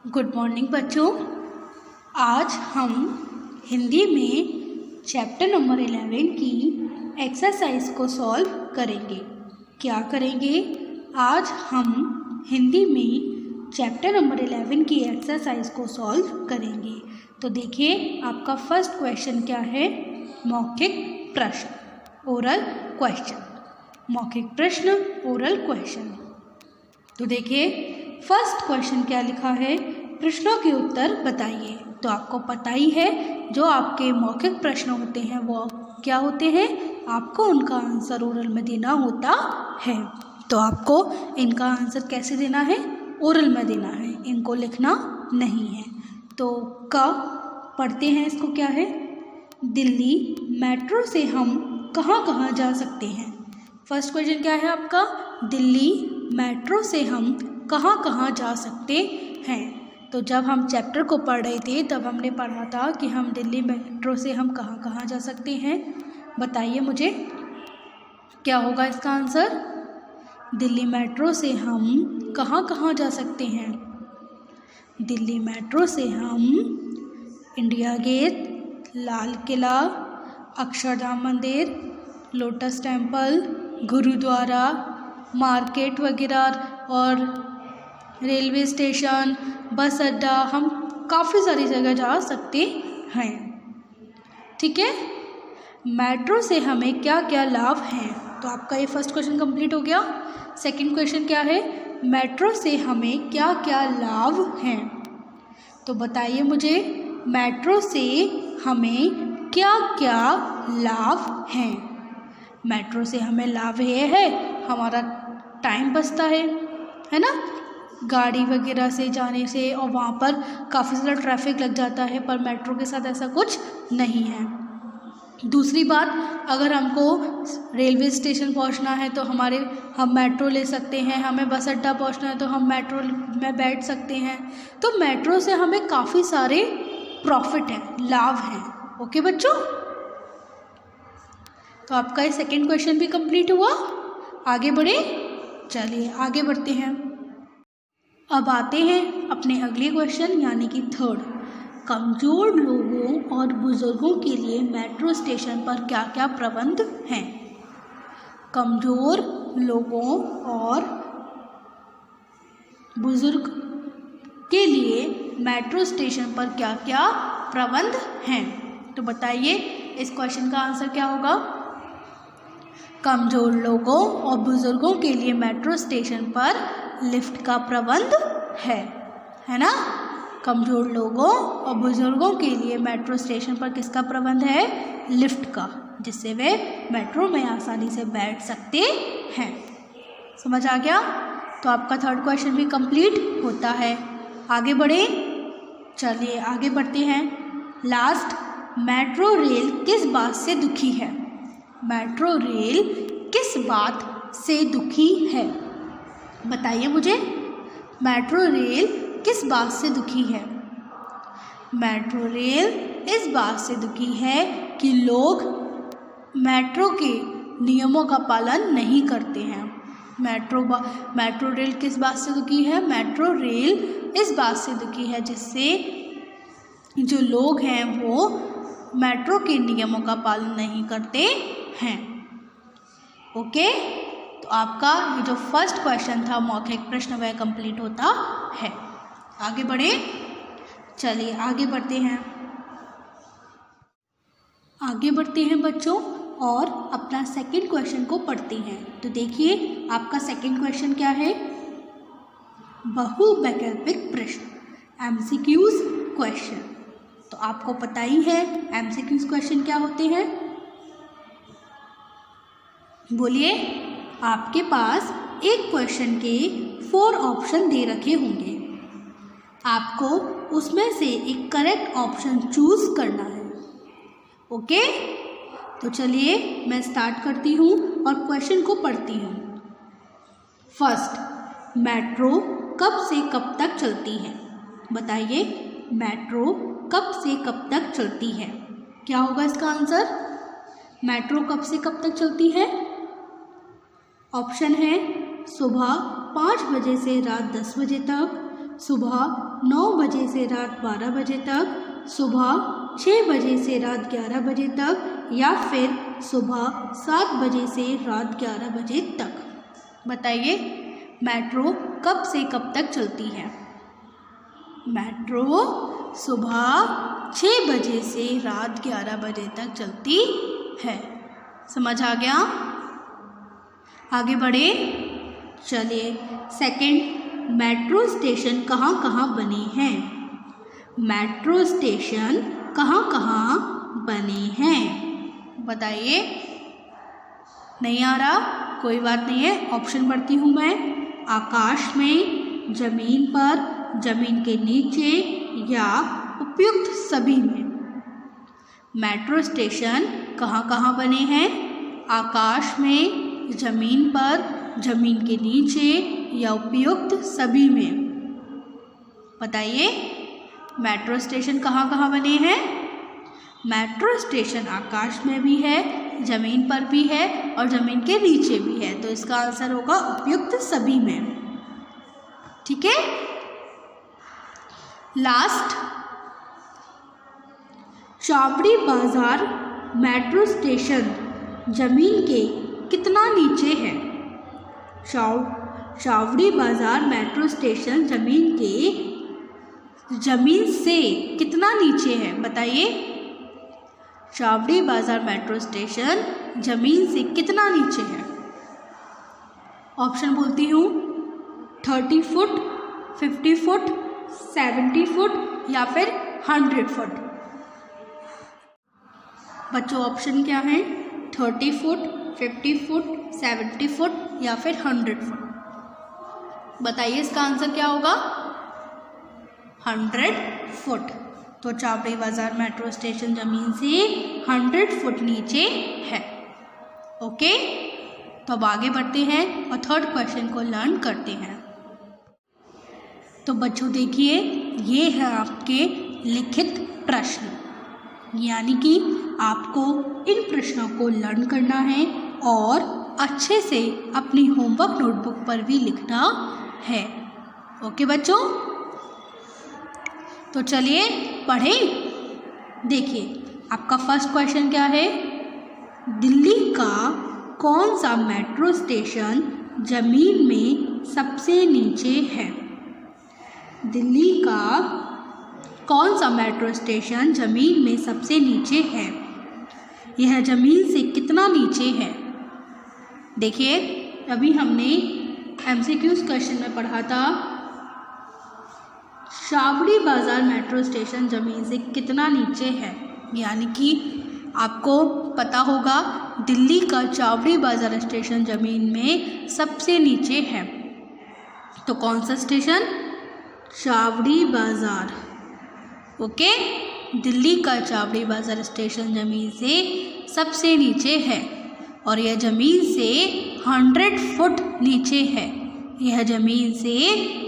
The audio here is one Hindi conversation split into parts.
गुड मॉर्निंग बच्चों। आज हम हिंदी में चैप्टर नंबर 11 की एक्सरसाइज को सॉल्व करेंगे। क्या करेंगे? आज हम हिंदी में चैप्टर नंबर 11 की एक्सरसाइज को सॉल्व करेंगे। तो देखिए, आपका फर्स्ट क्वेश्चन क्या है? मौखिक प्रश्न, ओरल क्वेश्चन। मौखिक प्रश्न, ओरल क्वेश्चन। तो देखिए, फर्स्ट क्वेश्चन क्या लिखा है? प्रश्नों के उत्तर बताइए। तो आपको पता ही है, जो आपके मौखिक प्रश्न होते हैं वो क्या होते हैं? आपको उनका आंसर ओरल में देना होता है। तो आपको इनका आंसर कैसे देना है? ओरल में देना है, इनको लिखना नहीं है। तो क पढ़ते हैं, इसको क्या है? दिल्ली मेट्रो से हम कहाँ कहाँ जा सकते हैं? फर्स्ट क्वेश्चन क्या है आपका? दिल्ली मेट्रो से हम कहाँ कहाँ जा सकते हैं? तो जब हम चैप्टर को पढ़ रहे थे तब हमने पढ़ा था कि हम दिल्ली मेट्रो से हम कहाँ कहाँ जा सकते हैं। बताइए मुझे, क्या होगा इसका आंसर? दिल्ली मेट्रो से हम कहाँ कहाँ जा सकते हैं? दिल्ली मेट्रो से हम इंडिया गेट, लाल किला, अक्षरधाम मंदिर, लोटस टेम्पल, गुरुद्वारा, मार्केट वगैरह और रेलवे स्टेशन, बस अड्डा, हम काफ़ी सारी जगह जा सकते हैं। ठीक है, मेट्रो से हमें क्या क्या लाभ हैं? तो आपका ये फर्स्ट क्वेश्चन कंप्लीट हो गया। सेकंड क्वेश्चन क्या है? मेट्रो से हमें क्या क्या लाभ हैं? तो बताइए मुझे, मेट्रो से हमें क्या क्या लाभ हैं? मेट्रो से हमें लाभ ये है, हमारा टाइम बचता है ना, गाड़ी वगैरह से जाने से, और वहाँ पर काफ़ी ज़्यादा ट्रैफिक लग जाता है, पर मेट्रो के साथ ऐसा कुछ नहीं है। दूसरी बात, अगर हमको रेलवे स्टेशन पहुँचना है तो हम मेट्रो ले सकते हैं, हमें बस अड्डा पहुँचना है तो हम मेट्रो में बैठ सकते हैं। तो मेट्रो से हमें काफ़ी सारे प्रॉफिट हैं, लाभ हैं। ओके बच्चों, तो आपका ये सेकेंड क्वेश्चन भी कंप्लीट हुआ। आगे बढ़े, चलिए आगे बढ़ते हैं। अब आते हैं अपने अगले क्वेश्चन यानी कि थर्ड। कमज़ोर लोगों और बुज़ुर्गों के लिए मेट्रो स्टेशन पर क्या क्या प्रबंध हैं? कमज़ोर लोगों और बुज़ुर्ग के लिए मेट्रो स्टेशन पर क्या क्या प्रबंध हैं? तो बताइए, इस क्वेश्चन का आंसर क्या होगा? कमज़ोर लोगों और बुज़ुर्गों के लिए मेट्रो स्टेशन पर लिफ्ट का प्रबंध है ना? कमज़ोर लोगों और बुज़ुर्गों के लिए मेट्रो स्टेशन पर किसका प्रबंध है? लिफ्ट का, जिससे वे मेट्रो में आसानी से बैठ सकते हैं। समझ आ गया? तो आपका थर्ड क्वेश्चन भी कंप्लीट होता है। आगे बढ़े, चलिए आगे बढ़ते हैं। लास्ट, मेट्रो रेल किस बात से दुखी है? मेट्रो रेल किस बात से दुखी है? बताइए मुझे, मेट्रो रेल किस बात से दुखी है? मेट्रो रेल इस बात से दुखी है कि लोग मेट्रो के नियमों का पालन नहीं करते हैं। मेट्रो रेल किस बात से दुखी है? मेट्रो रेल इस बात से दुखी है जिससे जो लोग हैं वो मेट्रो के नियमों का पालन नहीं करते हैं। ओके, तो आपका ये जो फर्स्ट क्वेश्चन था मौखिक प्रश्न, वह कंप्लीट होता है। आगे बढ़े, चलिए आगे बढ़ते हैं। आगे बढ़ते हैं बच्चों और अपना सेकंड क्वेश्चन को पढ़ते हैं। तो देखिए, आपका सेकंड क्वेश्चन क्या है? बहुवैकल्पिक प्रश्न, एमसीक्यूज क्वेश्चन। तो आपको पता ही है एमसीक्यूज क्वेश्चन क्या होते हैं? बोलिए। आपके पास एक क्वेश्चन के 4 ऑप्शन दे रखे होंगे, आपको उसमें से एक करेक्ट ऑप्शन चूज करना है। ओके, तो चलिए मैं स्टार्ट करती हूँ और क्वेश्चन को पढ़ती हूँ। फर्स्ट, मेट्रो कब से कब तक चलती है? बताइए, मेट्रो कब से कब तक चलती है? क्या होगा इसका आंसर? मेट्रो कब से कब तक चलती है? ऑप्शन है सुबह 5 बजे से रात 10 बजे तक, सुबह 9 बजे से रात 12 बजे तक, सुबह 6 बजे से रात 11 बजे तक या फिर सुबह 7 बजे से रात 11 बजे तक। बताइए मेट्रो कब से कब तक चलती है? मेट्रो सुबह 6 बजे से रात 11 बजे तक चलती है। समझ आ गया? आगे बढ़े, चलिए। सेकंड, मेट्रो स्टेशन कहाँ कहाँ बने हैं? मेट्रो स्टेशन कहाँ कहाँ बने हैं? बताइए। नहीं आ रहा? कोई बात नहीं है, ऑप्शन पढ़ती हूँ मैं। आकाश में, जमीन पर, जमीन के नीचे या उपयुक्त सभी में। मेट्रो स्टेशन कहाँ कहाँ बने हैं? आकाश में, जमीन पर, जमीन के नीचे या उपयुक्त सभी में। बताइए मेट्रो स्टेशन कहाँ कहाँ बने हैं? मेट्रो स्टेशन आकाश में भी है, जमीन पर भी है और जमीन के नीचे भी है। तो इसका आंसर होगा उपयुक्त सभी में। ठीक है। लास्ट, चावड़ी बाजार मेट्रो स्टेशन जमीन के कितना नीचे है? चावड़ी बाजार मेट्रो स्टेशन जमीन से कितना नीचे है? बताइए। चावड़ी बाजार मेट्रो स्टेशन जमीन से कितना नीचे है? ऑप्शन बोलती हूँ। 30 फुट, 50 फुट, 70 फुट या फिर 100 फुट। बच्चों ऑप्शन क्या है? 30 फुट, 50 फुट, 70 फुट या फिर 100 फुट। बताइए इसका आंसर क्या होगा? 100 फुट। तो चावड़ी बाजार मेट्रो स्टेशन जमीन से 100 फुट नीचे है। ओके, तो अब आगे बढ़ते हैं और थर्ड क्वेश्चन को लर्न करते हैं। तो बच्चों देखिए, ये है आपके लिखित प्रश्न, यानी कि आपको इन प्रश्नों को लर्न करना है और अच्छे से अपनी होमवर्क नोटबुक पर भी लिखना है। ओके बच्चों, तो चलिए पढ़ें। देखिए आपका फर्स्ट क्वेश्चन क्या है? दिल्ली का कौन सा मेट्रो स्टेशन जमीन में सबसे नीचे है? दिल्ली का कौन सा मेट्रो स्टेशन जमीन में सबसे नीचे है? यह जमीन से कितना नीचे है? देखिए अभी हमने MCQs क्वेश्चन में पढ़ा था, चावड़ी बाजार मेट्रो स्टेशन जमीन से कितना नीचे है, यानी कि आपको पता होगा दिल्ली का चावड़ी बाजार स्टेशन जमीन में सबसे नीचे है। तो कौन सा स्टेशन? चावड़ी बाजार। ओके, दिल्ली का चावड़ी बाजार स्टेशन जमीन से सबसे नीचे है और यह जमीन से 100 फुट नीचे है। यह जमीन से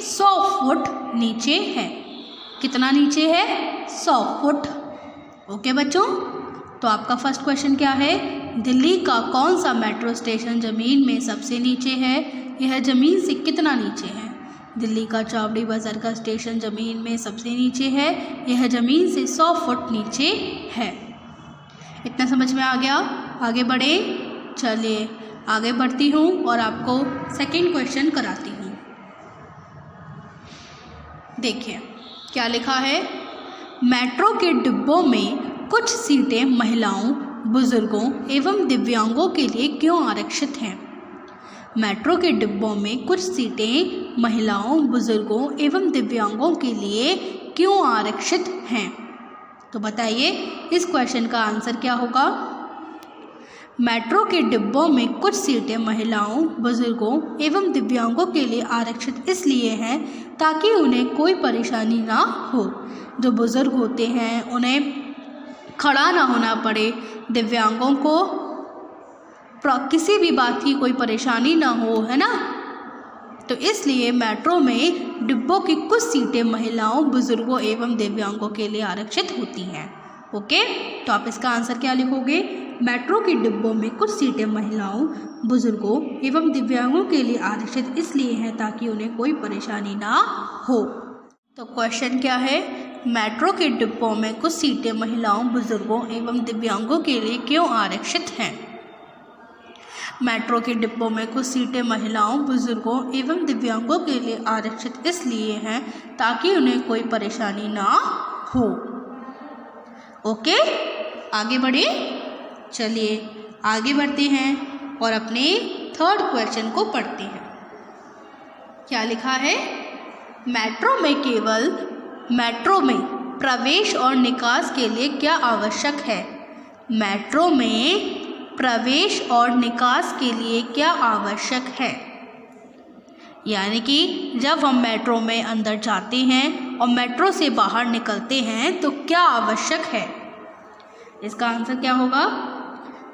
100 फुट नीचे है। कितना नीचे है? 100 फुट। ओके बच्चों, तो आपका फर्स्ट क्वेश्चन क्या है? दिल्ली का कौन सा मेट्रो स्टेशन जमीन में सबसे नीचे है? यह जमीन से कितना नीचे है? दिल्ली का चावड़ी बाजार का स्टेशन जमीन में सबसे नीचे है। यह जमीन से 100 फुट नीचे है। इतना समझ में आ गया? आगे बढ़े। चलिए आगे बढ़ती हूँ और आपको सेकंड क्वेश्चन कराती हूँ। देखिए क्या लिखा है? मेट्रो के डिब्बों में कुछ सीटें महिलाओं, बुजुर्गों एवं दिव्यांगों के लिए क्यों आरक्षित हैं? मेट्रो के डिब्बों में कुछ सीटें महिलाओं, बुजुर्गों एवं दिव्यांगों के लिए क्यों आरक्षित हैं? तो बताइए इस क्वेश्चन का आंसर क्या होगा? मेट्रो के डिब्बों में कुछ सीटें महिलाओं, बुजुर्गों एवं दिव्यांगों के लिए आरक्षित इसलिए हैं ताकि उन्हें कोई परेशानी ना हो। जो बुजुर्ग होते हैं उन्हें खड़ा ना होना पड़े, दिव्यांगों को किसी भी बात की कोई परेशानी ना हो, है ना। तो इसलिए मेट्रो में डिब्बों की कुछ सीटें महिलाओं, बुजुर्गों एवं दिव्यांगों के लिए आरक्षित होती हैं। ओके, तो आप इसका आंसर क्या लिखोगे? मेट्रो के डिब्बों में कुछ सीटें महिलाओं, बुजुर्गों एवं दिव्यांगों के लिए आरक्षित इसलिए हैं ताकि उन्हें कोई परेशानी ना हो। तो क्वेश्चन क्या है, मेट्रो के डिब्बों में कुछ सीटें महिलाओं, बुजुर्गों एवं दिव्यांगों के लिए क्यों आरक्षित हैं? मेट्रो के डिब्बों में कुछ सीटें महिलाओं, बुजुर्गों एवं दिव्यांगों के लिए आरक्षित इसलिए हैं ताकि उन्हें कोई परेशानी ना हो। ओके, आगे बढ़े। चलिए आगे बढ़ते हैं और अपने थर्ड क्वेश्चन को पढ़ते हैं। क्या लिखा है, मेट्रो में प्रवेश और निकास के लिए क्या आवश्यक है? मेट्रो में प्रवेश और निकास के लिए क्या आवश्यक है? यानी कि जब हम मेट्रो में अंदर जाते हैं और मेट्रो से बाहर निकलते हैं तो क्या आवश्यक है? इसका आंसर क्या होगा?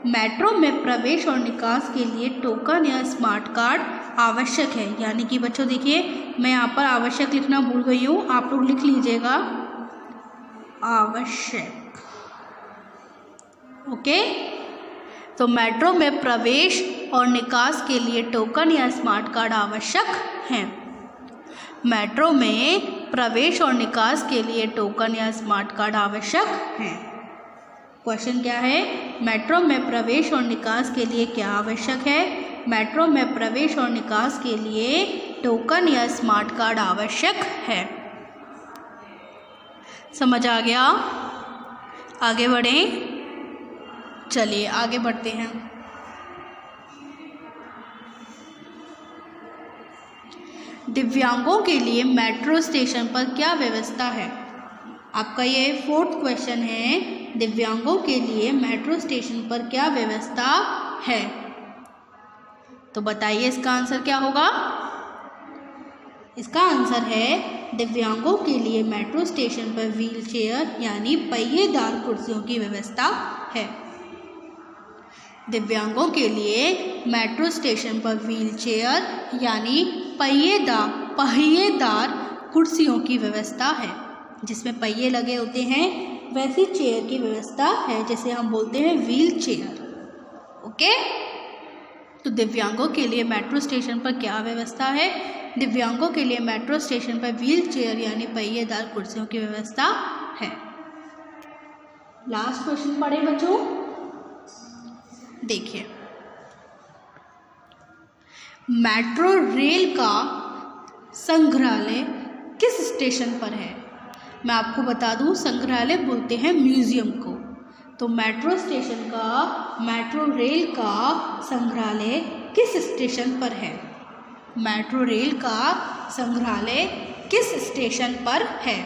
मेट्रो में प्रवेश और निकास के लिए टोकन या स्मार्ट कार्ड आवश्यक है। यानी कि बच्चों देखिए, मैं यहाँ पर आवश्यक लिखना भूल गई हूँ, आप लोग लिख लीजिएगा आवश्यक। ओके, तो मेट्रो में प्रवेश और निकास के लिए टोकन या स्मार्ट कार्ड आवश्यक हैं। मेट्रो में प्रवेश और निकास के लिए टोकन या स्मार्ट कार्ड आवश्यक हैं। क्वेश्चन क्या है, मेट्रो में प्रवेश और निकास के लिए क्या आवश्यक है? मेट्रो में प्रवेश और निकास के लिए टोकन या स्मार्ट कार्ड आवश्यक है। समझ आ गया? आगे बढ़ें। चलिए आगे बढ़ते हैं। दिव्यांगों के लिए मेट्रो स्टेशन पर क्या व्यवस्था है? आपका ये फोर्थ क्वेश्चन है, दिव्यांगों के लिए मेट्रो स्टेशन पर क्या व्यवस्था है? तो बताइए इसका आंसर क्या होगा? इसका आंसर है, दिव्यांगों के लिए मेट्रो स्टेशन पर व्हील चेयर यानी पहिएदार कुर्सियों की व्यवस्था है। दिव्यांगों के लिए मेट्रो स्टेशन पर व्हील चेयर यानी पहिएदार कुर्सियों की व्यवस्था है। जिसमें पहिए लगे होते हैं वैसी चेयर की व्यवस्था है, जिसे हम बोलते हैं व्हील चेयर। ओके, तो दिव्यांगों के लिए मेट्रो स्टेशन पर क्या व्यवस्था है? दिव्यांगों के लिए मेट्रो स्टेशन पर व्हील चेयर यानी पहिएदार कुर्सियों की व्यवस्था है। लास्ट क्वेश्चन पढ़े बच्चों, देखिए, मेट्रो रेल का संग्रहालय किस स्टेशन पर है? मैं आपको बता दूं, संग्रहालय बोलते हैं म्यूजियम को। तो मेट्रो रेल का संग्रहालय किस स्टेशन पर है? मेट्रो रेल का संग्रहालय किस स्टेशन पर है?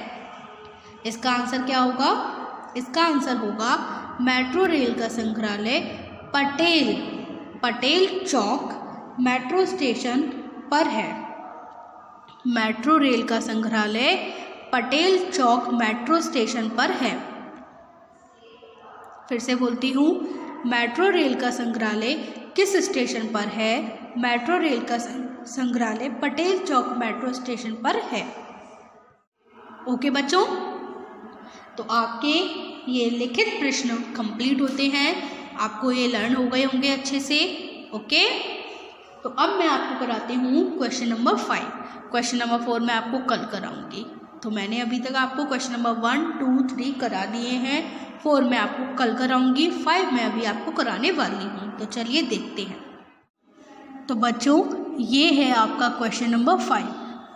इसका आंसर क्या होगा? इसका आंसर होगा मेट्रो रेल का संग्रहालय पटेल चौक मेट्रो स्टेशन पर है। मेट्रो रेल का संग्रहालय पटेल चौक मेट्रो स्टेशन पर है। फिर से बोलती हूँ, मेट्रो रेल का संग्रहालय किस स्टेशन पर है? मेट्रो रेल का संग्रहालय पटेल चौक मेट्रो स्टेशन पर है। ओके बच्चों, तो आपके ये लिखित प्रश्न कंप्लीट होते हैं। आपको ये लर्न हो गए होंगे अच्छे से। ओके, तो अब मैं आपको कराती हूँ क्वेश्चन नंबर 5। क्वेश्चन नंबर 4 मैं आपको कल कराऊंगी। तो मैंने अभी तक आपको क्वेश्चन नंबर 1, 2, 3 करा दिए हैं। 4 मैं आपको कल कराऊंगी, 5 मैं अभी आपको कराने वाली हूँ। तो चलिए देखते हैं। तो बच्चों, ये है आपका क्वेश्चन नंबर 5।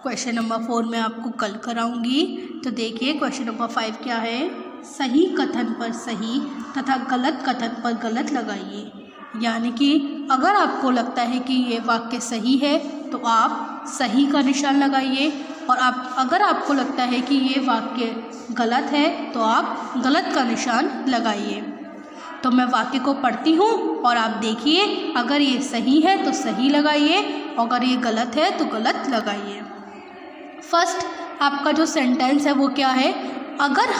क्वेश्चन नंबर 4 मैं आपको कल कराऊंगी। तो देखिए क्वेश्चन नंबर 5 क्या है, सही कथन पर सही तथा गलत कथन पर गलत लगाइए। यानी कि अगर आपको लगता है कि ये वाक्य सही है तो आप सही का निशान लगाइए, और अगर आपको लगता है कि ये वाक्य गलत है तो आप गलत का निशान लगाइए। तो मैं वाक्य को पढ़ती हूँ और आप देखिए, अगर ये सही है तो सही लगाइए, अगर ये गलत है तो गलत लगाइए। फर्स्ट आपका जो सेंटेंस है वो क्या है, अगर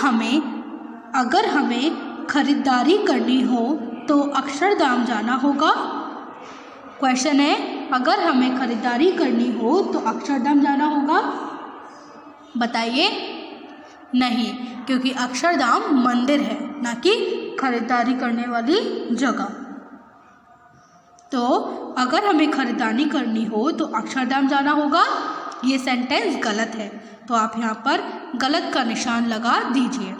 हमें खरीदारी करनी हो तो अक्षरधाम जाना होगा। क्वेश्चन है, अगर हमें खरीदारी करनी हो तो अक्षरधाम जाना होगा। बताइए, नहीं, क्योंकि अक्षरधाम मंदिर है, ना कि खरीदारी करने वाली जगह। तो अगर हमें खरीदारी करनी हो तो अक्षरधाम जाना होगा, ये सेंटेंस गलत है। तो आप यहाँ पर गलत का निशान लगा दीजिए।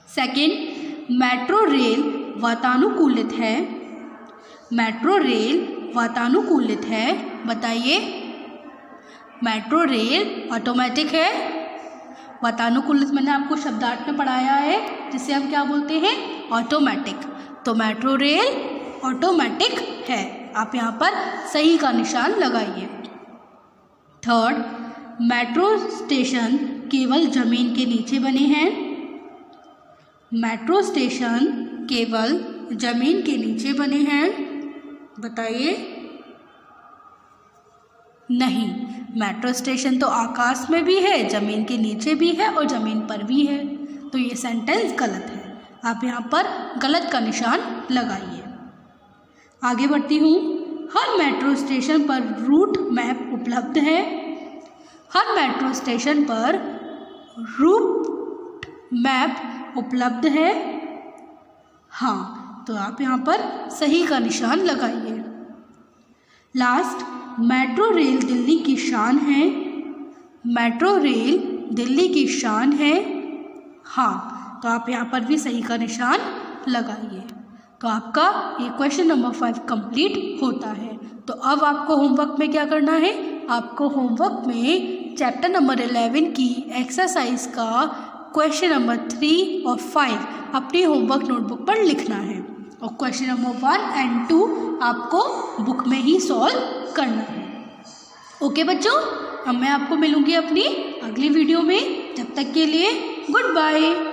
सेकंड, मेट्रो रेल वातानुकूलित है। मेट्रो रेल वातानुकूलित है, बताइए। मेट्रो रेल ऑटोमेटिक है। वातानुकूलित मैंने आपको शब्दार्थ में पढ़ाया है, जिसे हम क्या बोलते हैं, ऑटोमेटिक। तो मेट्रो रेल ऑटोमेटिक है। आप यहाँ पर सही का निशान लगाइए। थर्ड, मेट्रो स्टेशन केवल जमीन के नीचे बने हैं। मेट्रो स्टेशन केवल जमीन के नीचे बने हैं, बताइए। नहीं, मेट्रो स्टेशन तो आकाश में भी है, ज़मीन के नीचे भी है और ज़मीन पर भी है। तो ये सेंटेंस गलत है। आप यहाँ पर गलत का निशान लगाइए। आगे बढ़ती हूँ। हर मेट्रो स्टेशन पर रूट मैप उपलब्ध है। हर मेट्रो स्टेशन पर रूट मैप उपलब्ध है। हाँ, तो आप यहाँ पर सही का निशान लगाइए। लास्ट, मेट्रो रेल दिल्ली की शान है। मेट्रो रेल दिल्ली की शान है। हाँ, तो आप यहाँ पर भी सही का निशान लगाइए। तो आपका ये क्वेश्चन नंबर 5 कंप्लीट होता है। तो अब आपको होमवर्क में क्या करना है, आपको होमवर्क में चैप्टर नंबर 11 की एक्सरसाइज का क्वेश्चन नंबर 3 और 5 अपनी होमवर्क नोटबुक पर लिखना है और क्वेश्चन नंबर 1 और 2 आपको बुक में ही सॉल्व करना है। ओके बच्चों, अब मैं आपको मिलूंगी अपनी अगली वीडियो में। जब तक के लिए गुड बाय।